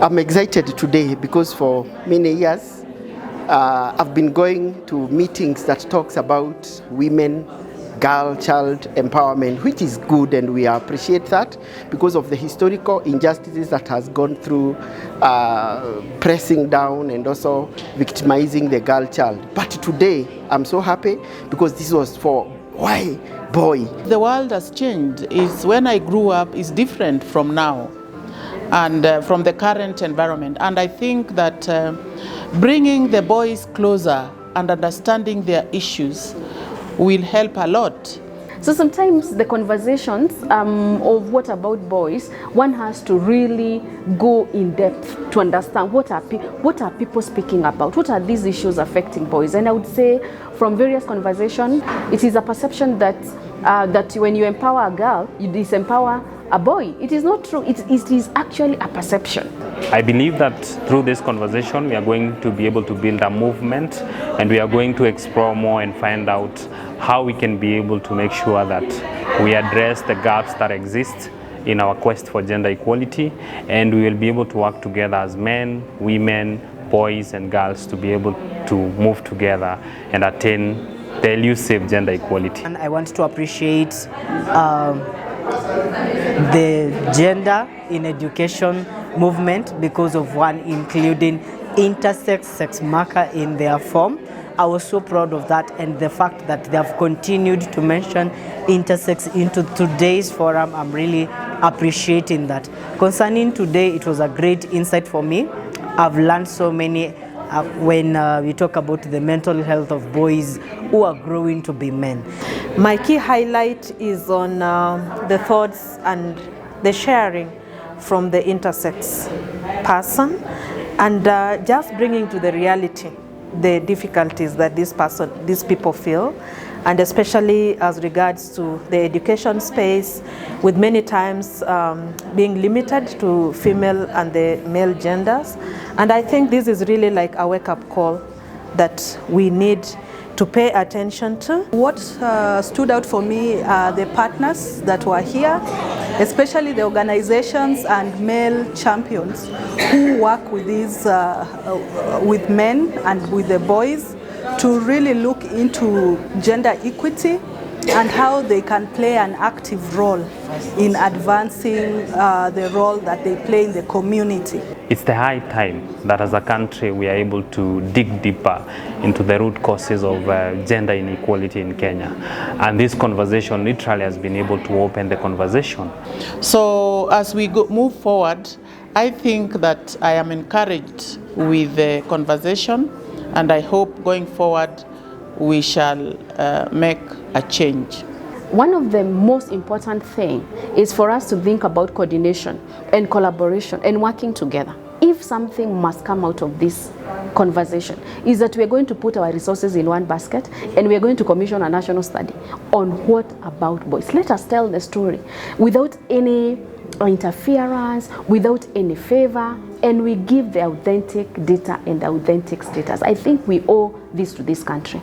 I'm excited today because for many years I've been going to meetings that talks about women, girl, child empowerment, which is good, and we appreciate that because of the historical injustices that has gone through pressing down and also victimizing the girl child. But today I'm so happy because this was for why boy. The world has changed. Is when I grew up is different from now and from the current environment. And I think that bringing the boys closer and understanding their issues will help a lot. So sometimes the conversations of what about boys, one has to really go in depth to understand what are people speaking about, what are these issues affecting boys. And I would say from various conversations, it is a perception that that when you empower a girl, you disempower a boy. It is not true. It is actually a perception. I believe that through this conversation, we are going to be able to build a movement, and we are going to explore more and find out how we can be able to make sure that we address the gaps that exist in our quest for gender equality, and we will be able to work together as men, women, boys and girls to be able to move together and attain the elusive gender equality. And I want to appreciate the gender in education movement because of one including intersex sex marker in their form. I was so proud of that, and the fact that they have continued to mention intersex into today's forum, I'm really appreciating that. Concerning today, it was a great insight for me. I've learned so many when we talk about the mental health of boys who are growing to be men. My key highlight is on the thoughts and the sharing from the intersex person, and just bringing to the reality the difficulties that these people feel, and especially as regards to the education space, with many times being limited to female and the male genders. And I think this is really like a wake-up call that we need to pay attention to. What stood out for me are the partners that were here, especially the organizations and male champions who work with these, with men and with the boys to really look into gender equity and how they can play an active role in advancing the role that they play in the community. It's the high time that as a country we are able to dig deeper into the root causes of gender inequality in Kenya. And this conversation literally has been able to open the conversation. So as we move forward, I think that I am encouraged with the conversation, and I hope going forward we shall make a change. One of the most important things is for us to think about coordination and collaboration and working together. If something must come out of this conversation, is that we are going to put our resources in one basket and we are going to commission a national study on what about boys. Let us tell the story without any interference, without any favor, and we give the authentic data and authentic status. I think we owe this to this country.